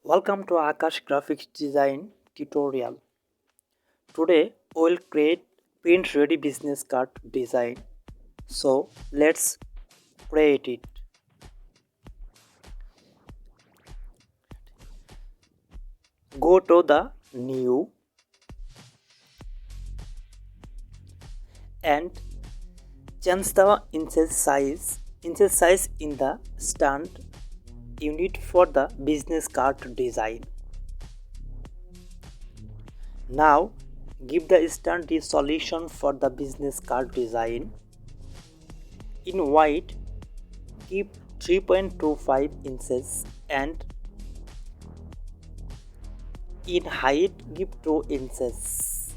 Welcome to Akash graphics design tutorial. Today we'll create print ready business card design. So let's create it. Go to the new and change the inches size in the stand unit for the business card design. Now give the stand resolution for the business card design. In white, keep 3.25 inches and in height give 2 inches,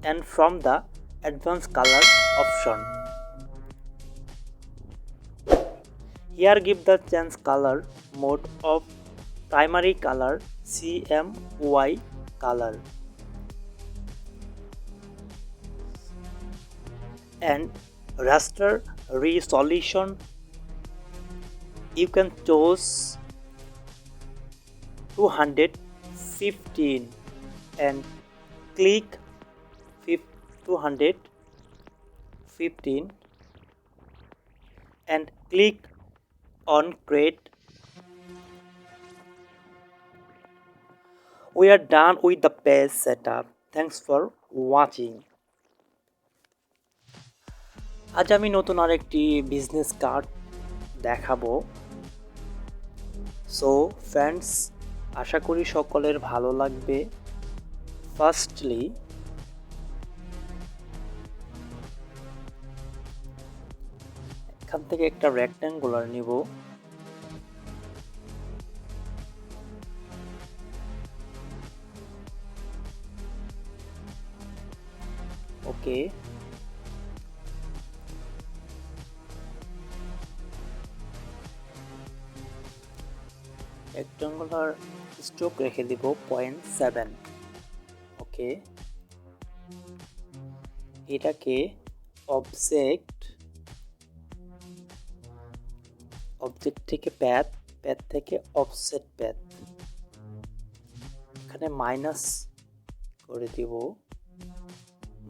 and from the advanced color option here give the change color mode of primary color CMY color and raster resolution you can choose 215 and click 215 and click on create. We are done with the page setup. Thanks for watching. আজ আমি নতুন আরেকটি business card দেখাবো। So friends, আশা করি সকলের ভালো লাগবে। Firstly এখান থেকে একটা রেক্ট্যাঙ্গুলার নিব। ওকে, রেক্ট্যাঙ্গুলার স্ট্রোক রেখে দিব 0.7। ওকে, এটাকে অবজেক্ট থেকে প্যাথ থেকে অফসেট প্যাথ এখানে মাইনাস করে দিব।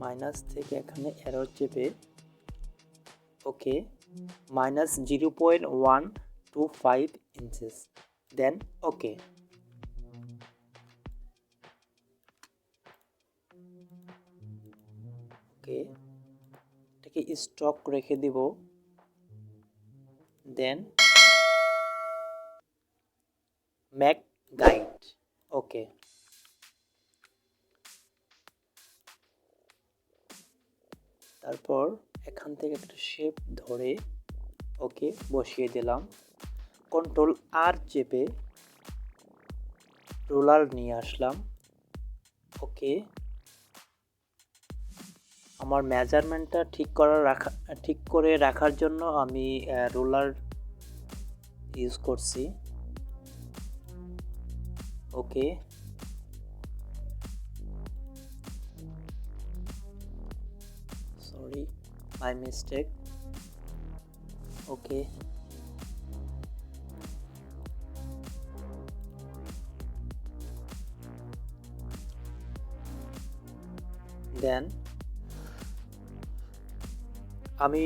মাইনাস থেকে এখানে অ্যারো চেপে ওকে মাইনাস 0.125 ইঞ্চেস, দেন ওকে। ওকে, এটাকে স্টক রেখে দিব। দেন ম্যাক গাইড। ওকে, তারপর এখান থেকে একটা শেপ ধরে ওকে বসিয়ে দিলাম। কন্ট্রোল আর চেপে রোলার নিয়ে আসলাম। ওকে, আমার মেজারমেন্টটা ঠিক করে রাখার জন্য আমি রোলার ইউজ করছি। ওকে, সরি, মাই মিস্টেক। ওকে, দেন আমি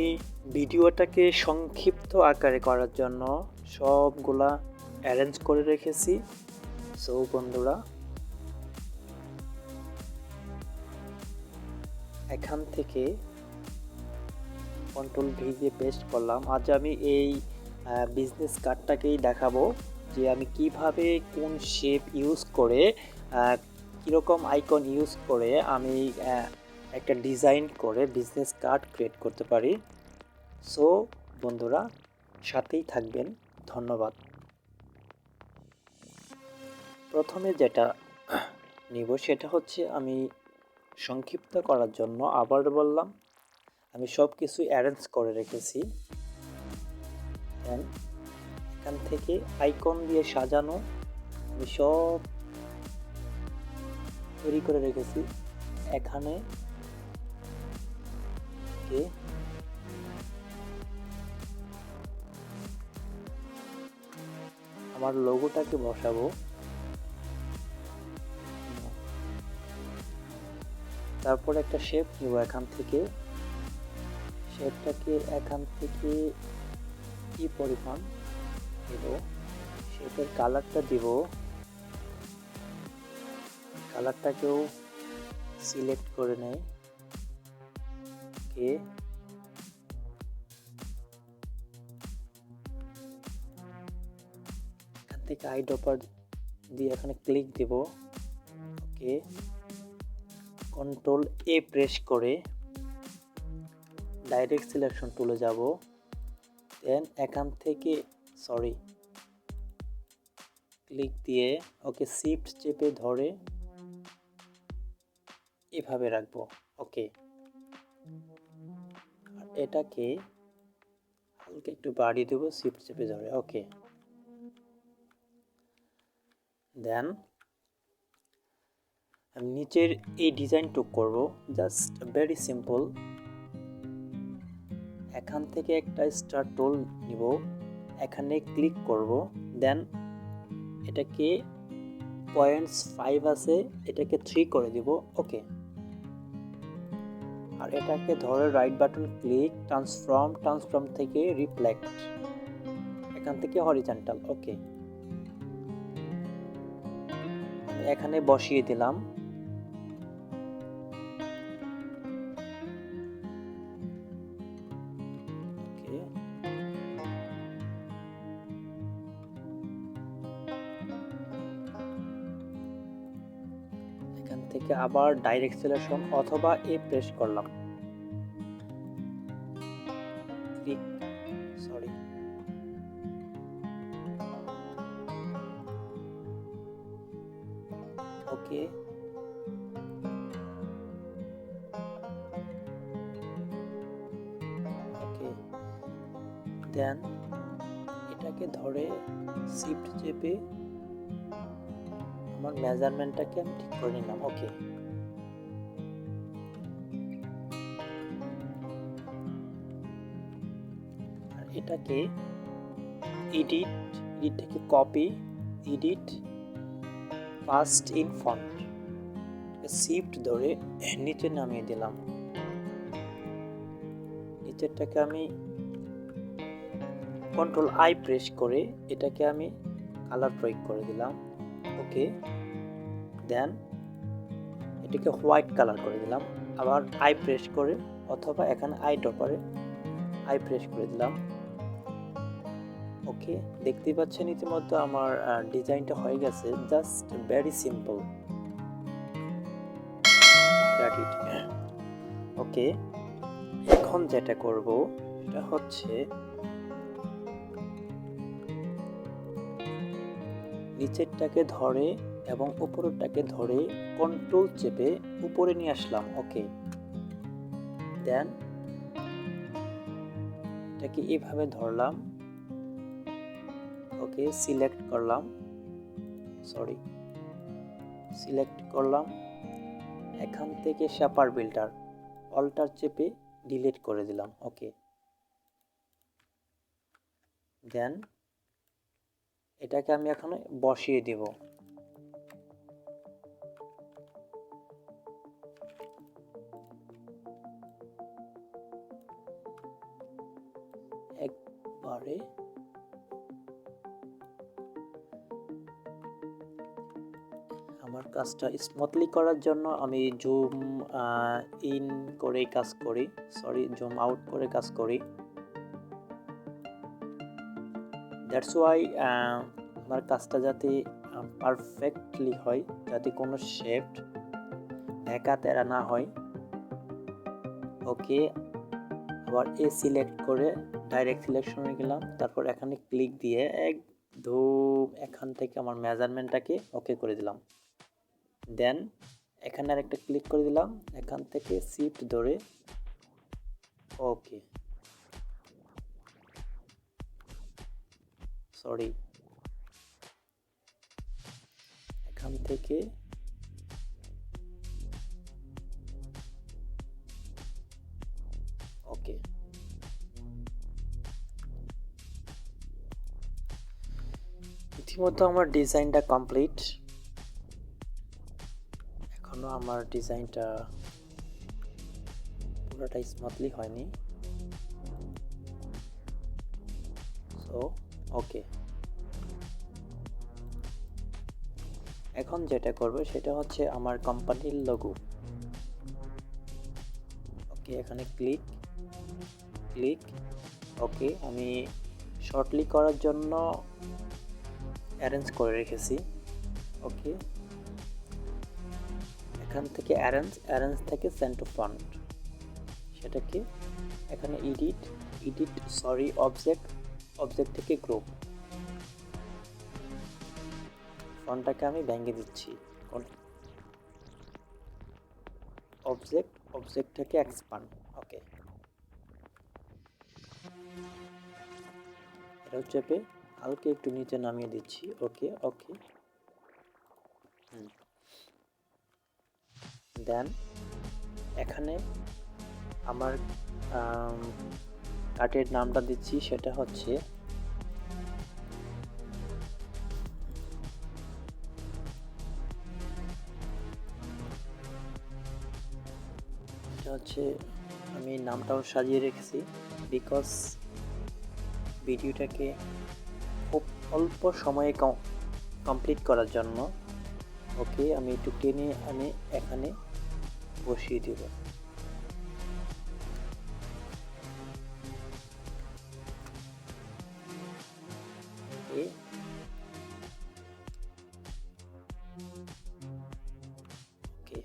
ভিডিওটাকে সংক্ষিপ্ত আকারে করার জন্য সবগুলা অ্যারেঞ্জ করে রেখেছি। সো বন্ধুরা, এখান থেকে কন্ট্রোল ভি দিয়ে পেস্ট করলাম। আজ আমি এই বিজনেস কার্ডটাকেই দেখাবো যে আমি কিভাবে কোন শেপ ইউজ করে কীরকম আইকন ইউজ করে আমি একটা ডিজাইন করে বিজনেস কার্ড ক্রিয়েট করতে পারি। সো বন্ধুরা, সাথেই থাকবেন। ধন্যবাদ। প্রথমে যেটা নিব সেটা হচ্ছে, আমি সংক্ষিপ্ত করার জন্য আবার বললাম আমি সব কিছু অ্যারেঞ্জ করে রেখেছি। এখান থেকে আইকন দিয়ে সাজানো আমি সব তৈরি করে রেখেছি। এখানে আমার লোগোটাকে বসাবো। তারপর একটা শেপ নিব এখান থেকে, শেপটাকে এখান থেকে কি পরিমাণ দেব, শেপের কালারটা দিব, কালারটাকেও সিলেক্ট করে নেই। ওকে, এখান থেকে আইড্রপার দিয়ে এখানে ক্লিক দেব। ওকে, কন্ট্রোল এ প্রেস করে ডাইরেক্ট সিলেকশন টুলে যাব, দেন এখান থেকে ক্লিক দিয়ে ওকে শিফট চেপে ধরে এভাবে রাখবো। ওকে, আর এটাকে হালকা একটু বাড়িয়ে দেবো শিফট চেপে ধরে। ওকে, দেন আমি নিচের এই ডিজাইনটুক করব, জাস্ট ভেরি সিম্পল। এখান থেকে একটা স্টার টুল নিব, এখানে ক্লিক করব, দেন এটাকে 0.5 আছে, এটাকে 3 করে দিব। ওকে, আর এটাকে ধরে রাইট বাটন ক্লিক, ট্রান্সফর্ম থেকে রিফ্লেক্ট, এখান থেকে হরিজন্টাল। ওকে, এখানে বসিয়ে দিলাম। ওকে, এখান থেকে আবার ডাইরেক্ট সিলেকশন অথবা এ প্রেস করলাম, ক্লিক, ওকে, ওকে, দেন এটাকে ধরে শিফট চেপে আমার মেজারমেন্টটাকে আমি ঠিক করে নিলাম। ওকে, আর এটাকে এডিট থেকে copy, edit, passed in font, shift ধরে নিচে নামিয়ে দিলাম। নিচেরটাকে আমি কন্ট্রোল আই প্রেস করে এটাকে আমি কালার প্রয়োগ করে দিলাম। ওকে, দেন এটাকে হোয়াইট কালার করে দিলাম, আবার আই প্রেস করে অথবা এখানে আই ড্রপারে আই প্রেস করে দিলাম। ওকে, দেখতে পাচ্ছেন ইতিমধ্যে আমার ডিজাইনটা হয়ে গেছে, জাস্ট ভেরি সিম্পল। ওকে, এখন যেটা করব সেটা হচ্ছে নিচেরটাকে ধরে এবং উপরেরটাকে ধরে কন্ট্রোল চেপে উপরে নিয়ে আসলাম। ওকে, দেন এটাকে এভাবে ধরলাম। ওকে, সিলেক্ট করলাম, এখান থেকে শেপার বিল্ডার অল্টার চেপে ডিলিট করে দিলাম। ওকে, দেন এটাকে আমি এখন বসিয়ে দিব। একবারে আমার কাজটা স্মুথলি করার জন্য আমি জুম ইন করে কাজ করি, জুম আউট করে কাজ করি। দ্যাটস ওয়াই আমার কাজটা যাতে পারফেক্টলি হয়, যাতে কোনো শেপ ঢাকা তেরা না হয়। ওকে, আবার এ সিলেক্ট করে ডাইরেক্ট সিলেকশনে গেলাম, তারপর এখানে ক্লিক দিয়ে একদম এখান থেকে আমার মেজারমেন্টটাকে ওকে করে দিলাম। দেন এখানে আরেকটা ক্লিক করে দিলাম, এখান থেকে শিফট ধরে ওকে, এখান থেকে ওকে, ইতিমধ্যে আমার ডিজাইনটা কমপ্লিট। এখনো আমার ডিজাইনটা পুরোটা স্মুথলি হয়নি। সো ওকে, এখন যেটা করবো সেটা হচ্ছে আমার কোম্পানির লোগো। ওকে, এখানে ক্লিক ক্লিক। ওকে, আমি শর্টলি করার জন্য অ্যারেঞ্জ করে রেখেছি। ওকে, এখান থেকে অ্যারেঞ্জ থেকে সেন্ড টু ফন্ট, সেটাকে এখানে অবজেক্ট থেকে গ্রুপ, ফন্টটাকে আমি ভেঙে দিচ্ছি। অবজেক্ট থেকে এক্সপান্ড। ওকে, এটাও চেপে হালকা একটু নিচে নামিয়ে দিচ্ছি। ওকে ওকে, দেন এখানে আমার কার্টের নামটা দিচ্ছি, সেটা হচ্ছে আমি নামটাও সাজিয়ে রেখেছি বিকজ ভিডিওটাকে খুব অল্প সময়ে কমপ্লিট করার জন্য। ওকে, আমি একটু টেনে আমি এখানে বসিয়ে দেব। ওকে, ওকে,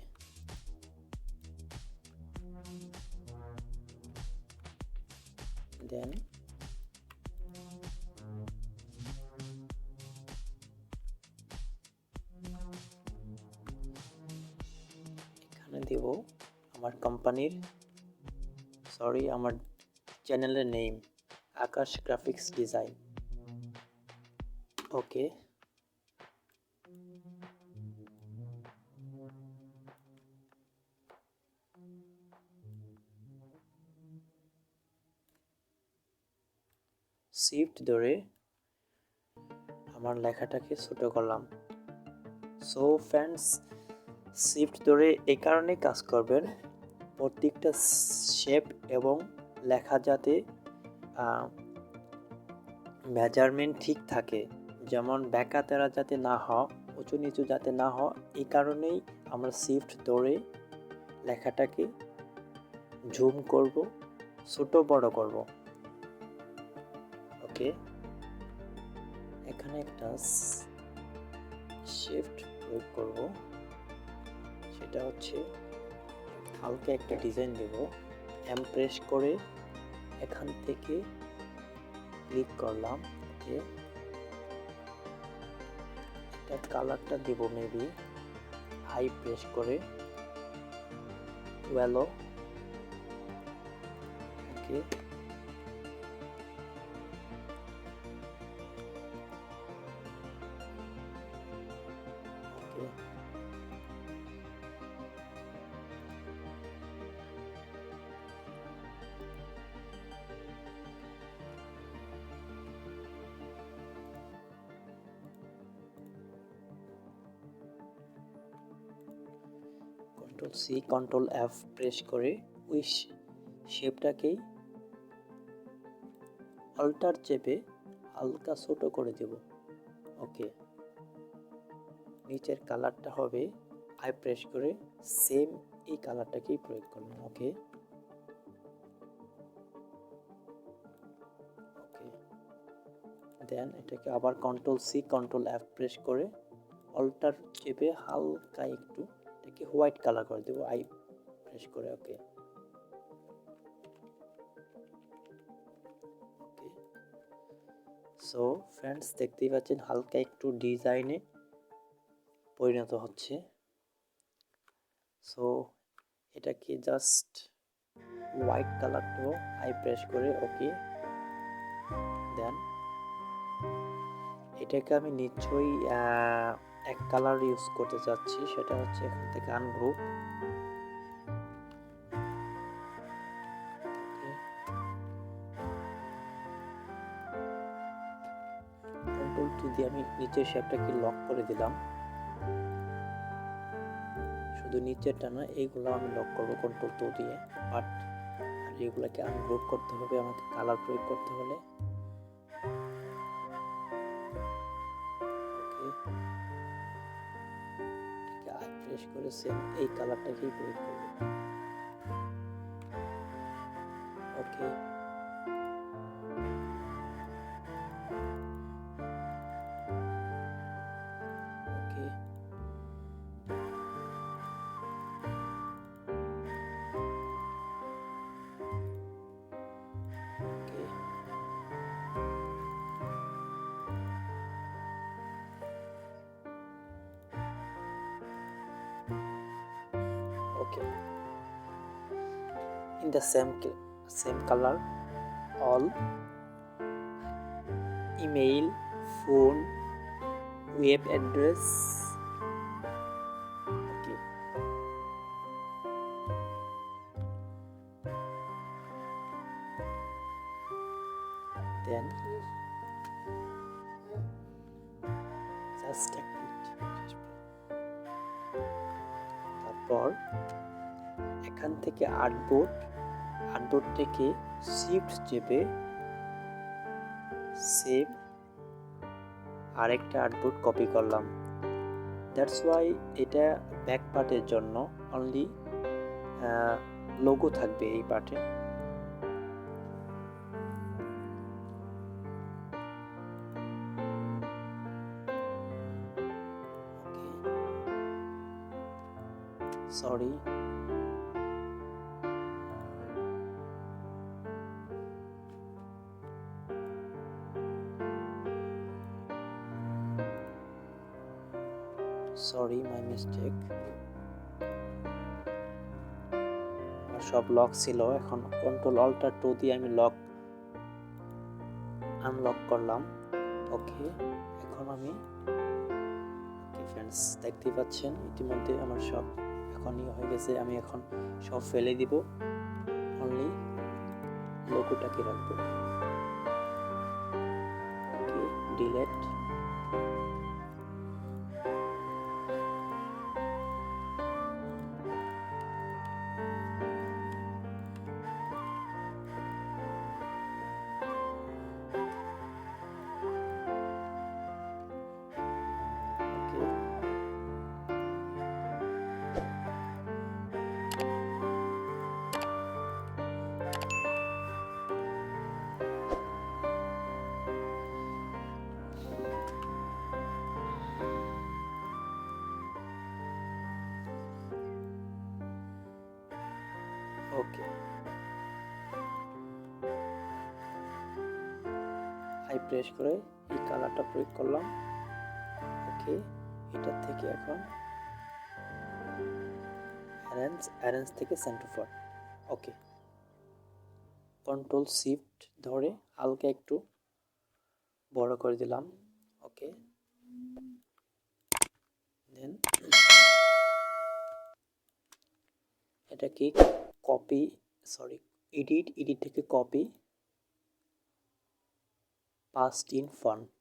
দেন এখানে দেব আমার কোম্পানির আমার চ্যানেলের নেম, আকাশ গ্রাফিক্স ডিজাইন। ওকে, শিফট ধরে আমার লেখাটাকে ছোট করলাম। সো ফ্রেন্ডস, শিফট ধরে এই কারণে কাজ করবেন, প্রত্যেকটা শেপ এবং লেখা যাতে মেজারমেন্ট ঠিক থাকে, যেমন ব্যাকা তেরা যাতে না হয়, উঁচু নিচু যাতে না হয়, এই কারণেই আমরা শিফট ধরে লেখাটাকে জুম করব, ছোট বড় করব। ওকে, এখানে একটা শিফট প্রয়োগ করব, সেটা হচ্ছে হালকা একটা ডিজাইন দেব। এম প্রেস করে এখান থেকে ক্লিক করলাম। ওকে, এটা কালারটা দেব মেবি হাই প্রেস করে ওয়েলো। ওকে, ওকে, Ctrl+C Ctrl+F প্রেস করে ওই শেপটাকেই অল্টার চেপে হালকা ছোট করে দেব। ওকে, নিচের কালারটা হবে আই প্রেস করে সেম এই কালারটাকেই প্রয়োগ করলাম। ওকে, ওকে, দেন এটাকে আবার Ctrl+C Ctrl+F প্রেস করে অল্টার চেপে হালকা একটু এটাকে হোয়াইট কালার করে দেবো আই প্রেস করে। ওকে, ওকে, সো ফ্রেন্ডস, দেখতেই পাচ্ছেন হালকা একটু ডিজাইনে পরিণত হচ্ছে। সো এটাকে জাস্ট হোয়াইট কালার দেবো আই প্রেস করে। ওকে, দেন এটাকে আমি নিশ্চয়ই এক কালার ইউজ করতে চাচ্ছি, সেটা হচ্ছে এখান থেকে আনগ্রুপ। Ctrl+2 দিয়ে আমি নিচের শেপটাকে লক করে দিলাম, শুধু নিচেরটা না, এইগুলো আমি লক করবো Ctrl+2 দিয়ে, বাট এগুলোকে আনগ্রুপ করতে হবে আমাকে কালার প্রয়োগ করতে হলে। ওকে, আই প্রেস করে সেম এই কালারটাকেই প্রয়োগ করব। ওকে, ওকে, ওকে, okay. In the same color, all email, phone, web address. Okay. Then just a minute. তারপর এখান থেকে আর্টবোর্ড থেকে শিফট চেপে সেভ আরেকটা আর্টবোর্ড কপি করলাম। দ্যাটস ওয়াই এটা ব্যাক পার্টের জন্য অনলি লোগো থাকবে এই পার্টে। Sorry, my mistake. আমার সব লক ছিল, এখন কন্ট্রোল অল্টার 2 দিয়ে আমি আনলক করলাম। ওকে, এখন আমি ফ্রেন্ডস দেখতে পাচ্ছেন ইতিমধ্যে আমার সব এখন হয়ে গেছে। আমি এখন সব ফেলে দিব, অনলি লোগোটাকে রাখবো। ওকে, ডিলেট। ওকে, হাই প্রেস করে এই কালারটা প্রয়োগ করলাম। ওকে, এটা থেকে এখন অ্যারেঞ্জ থেকে centre for. Okay, control shift ধরে হালকা একটু বড় করে দিলাম। ওকে, দেন এটাকে এডিট থেকে কপি, পাস্ট ইন ফন্ট।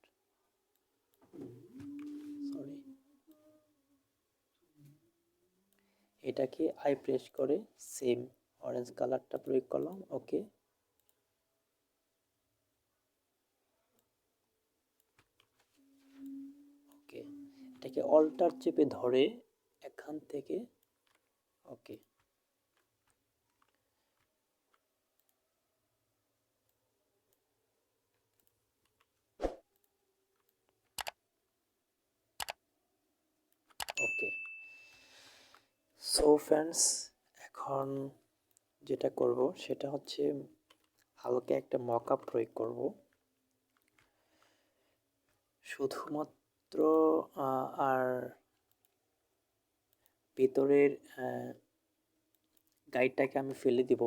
এটাকে আই প্রেস করে সেম অরেঞ্জ কালারটা প্রয়োগ করলাম। ওকে, ওকে, এটাকে অল্টার চেপে ধরে এখান থেকে ওকে, ওকে। সো ফ্রেন্ডস, এখন যেটা করব সেটা হচ্ছে হালকা একটা মকআপ প্রয়োগ করব। শুধুমাত্র আর ভেতরের গাইডটাকে আমি ফেলে দিব।